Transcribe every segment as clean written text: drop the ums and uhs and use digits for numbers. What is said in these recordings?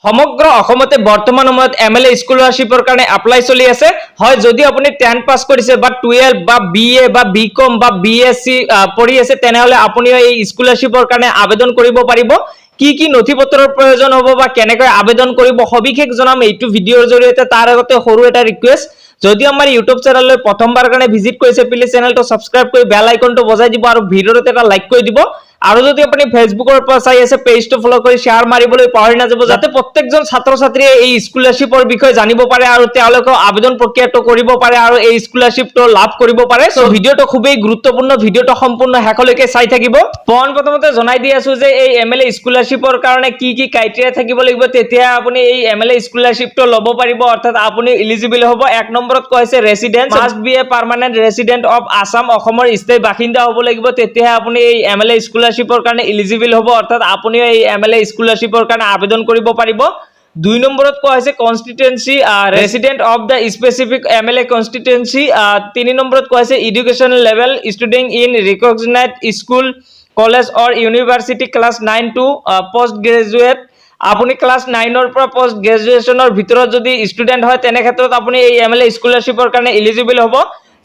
সমগ্ৰ অসমতে বৰ্তমান সময়ত এমএলএ স্কলাৰশ্বিপৰ কাৰণে এপ্লাই চলি আছে হয় যদি আপুনি 10 পাছ কৰিছে বা 12 বা বিএ বা বিকম বা বিএসসি পঢ়ি আছে তেনেহলে আপুনি এই স্কলাৰশ্বিপৰ কাৰণে আবেদন কৰিব পাৰিব কি নথিপত্ৰৰ প্ৰয়োজন হ'ব বা কেনেকৈ আবেদন কৰিব সবিশেষ জনাম এইটো ভিডিঅৰ জৰিয়তে তাৰ আগতে সৰু এটা ৰিকুৱেষ্ট যদি আমাৰ ইউটিউব চেনেললৈ প্ৰথমবাৰ কাৰণে ভিজিট কৰিছে প্লিজ চেনেলটো সাবস্ক্ৰাইব কৰি বেল আইকনটো বজাই দিব আৰু ভিডিঅটোত এটা লাইক কৰি দিব আৰু যদি আপুনি ফেসবুকৰ পৰা চাই আছে পেজটো ফলো কৰি শেয়াৰ মাৰিবলৈ পাহৰি নাযাব যাতে প্ৰত্যেকজন ছাত্ৰ ছাত্ৰীয়ে এই স্কলাৰশ্বিপৰ বিষয়ে জানিব পাৰে আৰু তেওঁলোকে আবেদন প্ৰক্ৰিয়াটো কৰিব পাৰে আৰু এই স্কলাৰশ্বিপটো লাভ কৰিব পাৰে সো ভিডিঅটো খুবেই গুৰুত্বপূৰ্ণ ভিডিঅটো সম্পূৰ্ণ শেষলৈকে চাই থাকিব প্ৰথমতে জনাই দি আছো যে এই এমএলএ স্কলাৰশ্বিপৰ কাৰণে কি ক্ৰাইটেৰিয়া থাকিব লাগিব তেতিয়া আপুনি এই এমএলএ স্কলাৰশ্বিপটো ল'ব পাৰিব অৰ্থাৎ আপুনি এলিজিবল হ'ব এক নম্বৰত কৈছে residence must be a permanent resident of Assam অসমৰ স্থায়ী বাসিন্দা হ'ব লাগিব তেতিয়া আপুনি এই এমএলএ স্কলাৰশ্বিপৰ কাৰণে এলিজিবল হ'ব অৰ্থাৎ আপুনি এই এমএলএ স্কলাৰশ্বিপৰ কাৰণে আবেদন কৰিব পাৰিব 2 নম্বৰত কোৱা হৈছে constituency resident of the specific MLA constituency 3 নম্বৰত কোৱা হৈছে education level student in recognised school college or university class 9 to post graduate আপুনি ক্লাস 9 ৰ পৰা পোস্ট গ্ৰেজুৱেচনৰ ভিতৰত যদি ষ্টুডেন্ট হয় তেনে ক্ষেত্ৰত আপুনি এই এমএলএ স্কলাৰশ্বিপৰ কাৰণে এলিজিবল হ'ব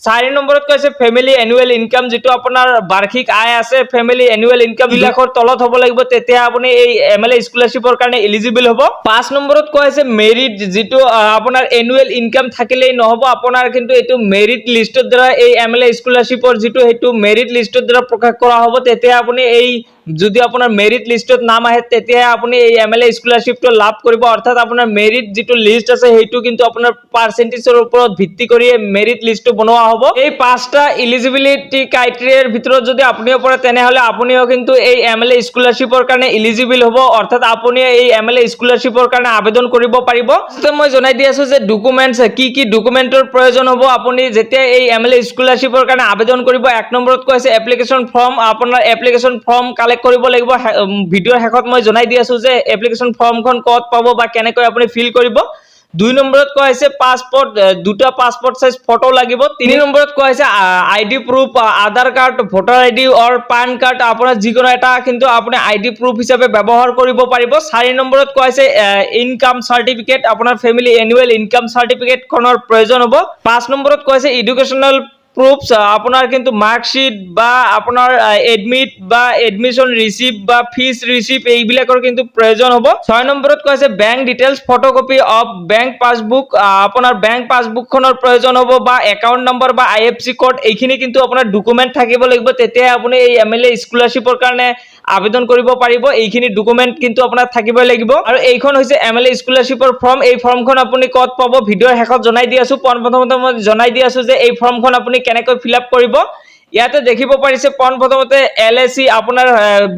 4 নম্বৰত কৈছে ফ্যামিলি এনুৱেল ইনকাম যেটো আপোনাৰ বাৰ্ষিক আয় আছে ফ্যামিলি এনুৱেল ইনকাম বিলাকৰ তলত হ'ব লাগিব তেতিয়া আপুনি এই এমএলএ স্কলাৰশ্বিপৰ কাৰণে এলিজিবল হ'ব 5 নম্বৰত কৈছে মেৰিট যেটো আপোনাৰ এনুৱেল ইনকাম থাকিলেই নহব আপোনাৰ কিন্তু এটো মেৰিট লিষ্টৰ দ্বাৰা এই এমএলএ স্কলাৰশ্বিপৰ যেটো হেতু মেৰিট লিষ্টৰ দ্বাৰা প্ৰকাশ কৰা হ'ব তেতিয়া আপুনি এই যদি আপোনাৰ মেৰিট লিষ্টত নাম আহে তেতিয়া আপুনি এই এমএলএ স্কলাৰশ্বিপটো লাভ কৰিব অৰ্থাৎ আপোনাৰ মেৰিট যেটো লিষ্ট আছে হেতু কিন্তু আপোনাৰ পাৰ্সেন্টেজৰ ওপৰত ভিত্তি কৰি মেৰিট লিষ্টটো বনোৱা হ'ব এই পাঁচটা এলিজিবিলিটি ক্ৰাইটেৰিয়াৰ ভিতৰত যদি আপুনিও পৰে তেনেহলে আপুনিও কিন্তু এই এমএলএ স্কলাৰশ্বিপৰ কাৰণে এলিজিবল হ'ব অৰ্থাৎ আপুনি এই এমএলএ স্কলাৰশ্বিপৰ কাৰণে আবেদন কৰিব পাৰিব মই জনাই দি আছো যে ডকুমেন্টছ কি ডকুমেন্টৰ প্ৰয়োজন হ'ব আপুনি যেতিয়া এই এমএলএ স্কলাৰশ্বিপৰ কাৰণে আবেদন কৰিব এক নম্বৰত কৈছে এপ্লিকেশন ফৰ্ম আপোনাৰ এপ্লিকেশন ফৰ্ম কালেক্ট কৰিব লাগিব ভিডিঅৰ শেষত মই জনাই দি আছো যে এপ্লিকেশন ফৰ্মখন ক'ত পাব বা কেনেকৈ আপুনি ফিল কৰিব 2 নম্বৰত কোৱা হৈছে পাসপোৰ্ট দুটা পাসপোৰ্ট সাইজ ফটো লাগিব 3 নম্বৰত কোৱা হৈছে আইডি প্ৰুফ আধাৰ কাৰ্ড ভোটাৰ আইডি অৰ পান কাৰ্ড আপোনাৰ যিকোনো এটা কিন্তু আপুনি আইডি প্ৰুফ হিচাপে ব্যৱহাৰ কৰিব পাৰিব 4 নম্বৰত কোৱা হৈছে ইনকাম সাৰ্টিফিকেট আপোনাৰ ফ্যামিলি এনুৱেল ইনকাম সাৰ্টিফিকেট খনৰ প্ৰয়োজন হ'ব 5 নম্বৰত কোৱা হৈছে এডুকেশনাল proofs আপনাৰ কিন্তু মাৰ্কশিট বা আপনাৰ এডমিট বা এডমিশন ৰিসিপ্ট বা ফিস ৰিসিপ্ট এইবিলাকৰ কিন্তু প্ৰয়োজন হ'ব 6 নম্বৰত কৈছে bank details photocopy of bank passbook আপোনাৰ ব্যাংক পাসবুকখনৰ প্ৰয়োজন হ'ব বা একাউন্ট নম্বৰ বা আইএফসি কোড এইখিনি কিন্তু আপোনাৰ ডকুমেন্ট থাকিব লাগিব তেতিয়া আপুনি এই এমএলএ স্কলাৰশ্বিপৰ কাৰণে আবেদন কৰিব পাৰিব এইখিনি ডকুমেন্ট কিন্তু আপোনাৰ থাকিব লাগিব আৰু এইখন হৈছে এমএলএ স্কলাৰশ্বিপৰ ফৰ্ম এই ফৰ্মখন আপুনি ক'ত পাব ভিডিঅৰ শেষত জনাই দি আছো প্ৰথমতে মই জনাই দি আছো যে এই ফৰ্মখন আপুনি কেনেকৈ ফিল আপ কৰিব ইয়াতে দেখিব পাৰিছে প্ৰথমতে এলএসি আপোনাৰ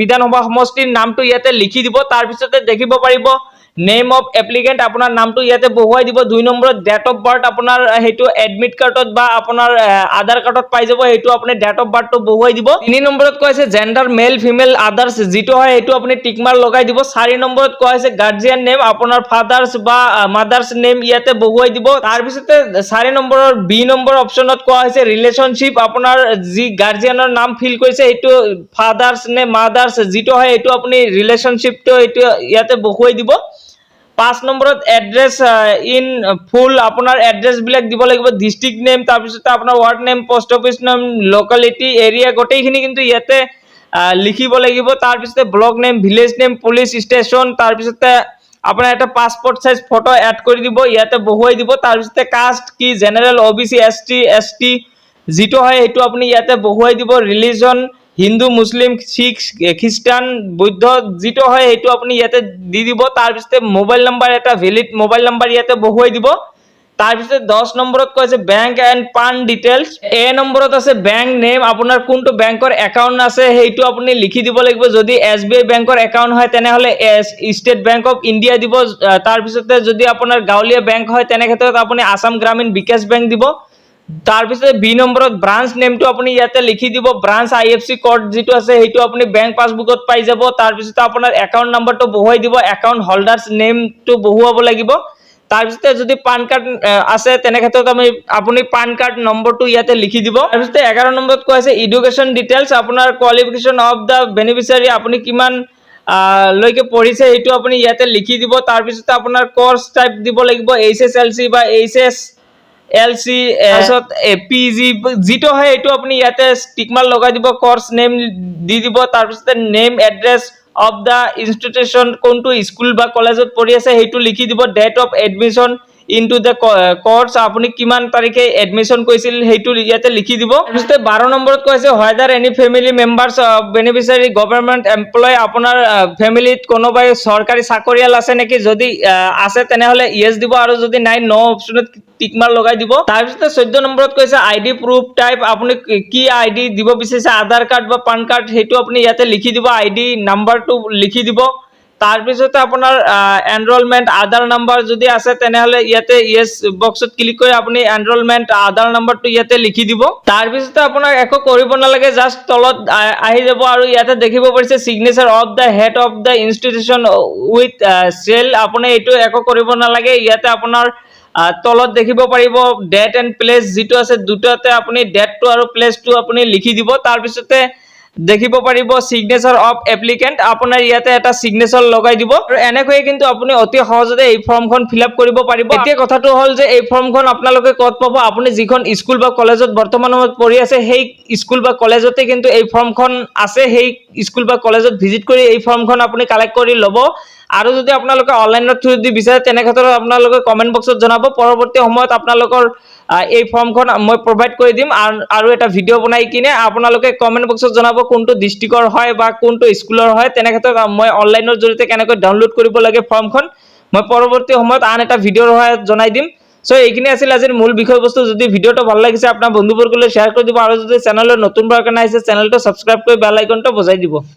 বিধানসভা সমষ্টিৰ নামটো ইয়াতে লিখি দিব তাৰ পিছতে দেখিব পাৰিব নেম অফ এপ্লিকেন্ট আপোনাৰ নামটো ইয়াতে বহুৱাই দিব 2 নম্বৰত ডেট অফ বাৰ্থ আপোনাৰ হেতু এডমিট কাৰ্ডত বা আপোনাৰ আধাৰ কাৰ্ডত পাই যাব হেতু আপুনি ডেট অফ বাৰ্থটো বহুৱাই দিব 3 নম্বৰত কৈছে জেন্ডাৰ মেল ফিমেল আদাৰ্স যেটো হয় হেতু আপুনি টিক মাৰ্ক লগাই দিব 4 নম্বৰত কৈছে গাৰ্ডিয়ান নেম আপোনাৰ ফাদাৰ্স বা মাদাৰ্স নেম ইয়াতে বহুৱাই দিব তাৰ পিছতে 4 নম্বৰৰ বি নম্বৰ অপচনত কোৱা হৈছে ৰিলেশনশিপ আপোনাৰ যি গাৰ্ডিয়ানৰ নাম ফিল কৰিছে হেতু ফাদাৰ্স নে মাদাৰ্স যেটো হয় হেতু আপুনি ৰিলেশনশিপটো হেতু ইয়াতে বহুৱাই দিব 5 নম্বৰত এড্ৰেছ ইন ফুল আপোনাৰ এড্ৰেছ বিলাক দিব লাগিব ডিস্ট্ৰিক্ট নেম তাৰ পিছতে আপোনাৰ word name post office name locality area গোটেইখিনি কিন্তু ইয়াতে লিখিব লাগিব তাৰ পিছতে block name village name police station তাৰ পিছতে আপোনাৰ এটা পাসপোৰ্ট সাইজ ফটো এড কৰি দিব ইয়াতে বহুৱাই দিব তাৰ পিছতে কাষ্ট কি জেনাৰেল ওবিসি এসটি যেটো হয় হেতু আপুনি ইয়াতে বহুৱাই দিব ৰিলিজন হিন্দু মুসলিম শিখ খ্ৰিস্টান বৌদ্ধ যেটো হয় হেতু আপুনি ইয়াতে দি দিব তাৰ পিছতে মোবাইল নাম্বাৰ এটা ভ্যালিড মোবাইল নাম্বাৰ ইয়াতে বহুৱাই দিব তাৰ পিছতে 10 নম্বৰত কৈছে ব্যাংক এন্ড পান ডিটেইলস এ নম্বৰত আছে ব্যাংক নেম আপোনাৰ কোনটো ব্যাংকৰ একাউন্ট আছে হেতু আপুনি লিখি দিব লাগিব যদি এসবিআই ব্যাংকৰ একাউন্ট হয় তেনেহলে ষ্টেট ব্যাংক অফ ইন্ডিয়া দিব তাৰ পিছতে যদি আপোনাৰ গাঁৱলীয়া ব্যাংক হয় তেনে ক্ষেত্ৰত আপুনি আসাম গ্ৰামীণ বিকাশ বেংক দিব তাৰ পিছতে বি নম্বৰত ব্ৰাঞ্চ নেমটো আপুনি ইয়াতে লিখি দিব ব্ৰাঞ্চ আইএফসি কোড যেটো আছে হেতু আপুনি বেংক পাসবুকত পাই যাব তাৰ পিছতে আপোনাৰ একাউন্ট নাম্বাৰটো বহুৱাই দিব একাউন্ট হোল্ডাৰছ নেমটো বহুৱাব লাগিব তাৰ পিছতে যদি পান কাৰ্ড আছে তেনে ক্ষেত্ৰত আপুনি পান কাৰ্ড নম্বৰটো ইয়াতে লিখি দিব তাৰ পিছতে 11 নম্বৰত কোৱা আছে এডুকেশন ডিটেইলস আপোনাৰ কোৱালিফিকেশন অফ দা বেনিফিচিয়াৰী আপুনি কিমান লৈকে পঢ়িছে সেইটো আপুনি ইয়াতে লিখি দিব। তাৰপিছতে আপোনাৰ কোৰ্স টাইপ দিব লাগিব HSLC বা HSLC, তাৰপিছত PG যিটো হয় এইটো আপুনি ইয়াতে টিক মাৰ্ক লগাই দিব, কোৰ্স নেম দি দিব, তাৰপিছতে name address of the institution, কোনটো স্কুল বা কলেজত পঢ়ি আছে সেইটো লিখি দিব, date of admission into the course, আপুনি কিমান তাৰিখে এডমিশ্যন কৰিছিল সেইটো ইয়াতে লিখি দিব। তাৰপিছতে 12 নম্বৰত কৈছে whether any family members beneficiary government employee, আপোনাৰ ফেমিলিত কোনোবাই চৰকাৰী চাকৰিয়াল আছে নেকি, যদি আছে তেনেহলে ইয়েস দিব আৰু যদি নাই নো অপচনত টিক মাৰ্ক লগাই দিব। তাৰপিছতে 14 নম্বৰত কৈছে আইডি প্ৰুফ টাইপ, আপুনি কি আইডি দিব বিচাৰিছে, আধাৰ কাৰ্ড বা পান কাৰ্ড সেইটো আপুনি ইয়াতে লিখি দিব, আইডি নাম্বাৰটো লিখি দিব। তাৰপিছতে আপোনাৰ এনৰোলমেন্ট আধাৰ নাম্বাৰ যদি আছে তেনেহলে ইয়াতে ইয়েস বক্সত ক্লিক কৰি আপুনি এনৰোলমেন্ট আধাৰ নাম্বাৰটো ইয়াতে লিখি দিব। তাৰপিছতে আপোনাৰ একো কৰিব নালাগে, জাষ্ট তলত আহি যাব আৰু ইয়াতে দেখিব পাৰিছে signature of the head of the institution with seal, আপুনি এইটো একো কৰিব নালাগে। ইয়াতে আপোনাৰ তলত দেখিব পাৰিব ডেট এণ্ড প্লেচ যিটো আছে দুটাতে আপুনি ডেটটো আৰু প্লেচটো আপুনি লিখি দিব। তাৰপিছতে দেখিব পাৰিব সিগনেচাৰ অফ এপ্লিকেন্ট, আপোনাৰ ইয়াতে এটা সিগনেচাৰ লগাই দিব আৰু এনেকৈয়ে কিন্তু আপুনি অতি সহজতে এই ফৰ্মখন ফিলআপ কৰিব পাৰিব। এতিয়া কথাটো হ'ল যে এই ফৰ্মখন আপোনালোকে ক'ত পাব, আপুনি যিখন স্কুল বা কলেজত বৰ্তমান সময়ত পঢ়ি আছে সেই স্কুল বা কলেজতে কিন্তু এই ফৰ্মখন আছে, সেই স্কুল বা কলেজত ভিজিট কৰি এই ফৰ্মখন আপুনি কালেক্ট কৰি ল'ব। আৰু যদি আপোনালোকে অনলাইনৰ থ্ৰু দি বিচাৰে তেনে ক্ষেত্ৰত আপোনালোকে কমেন্ট বক্সত জনাব, পৰৱৰ্তী সময়ত আপোনালোকৰ এই ফৰ্মখন মই প্ৰভাইড কৰি দিম আৰু এটা ভিডিঅ' বনাই কিনে আপোনালোকে কমেন্ট বক্সত জনাব কোনটো ডিস্ট্ৰিক্টৰ হয় বা কোনটো স্কুলৰ হয়, তেনে ক্ষেত্ৰত মই অনলাইনৰ জৰিয়তে কেনেকৈ ডাউনলোড কৰিব লাগে ফৰ্মখন মই পৰৱৰ্তী সময়ত আন এটা ভিডিঅ'ৰ সহায়ত জনাই দিম। সো এইখিনি আছিল আজিৰ মূল বিষয়বস্তু। যদি ভিডিঅ'টো ভাল লাগিছে আপোনাৰ বন্ধুবৰ্গলৈ শ্বেয়াৰ কৰি দিব আৰু যদি চেনেললৈ নতুনবাৰ কাৰণে আহিছে চেনেলটো সাবস্ক্ৰাইব কৰি বেল আইকনটো বজাই দিব।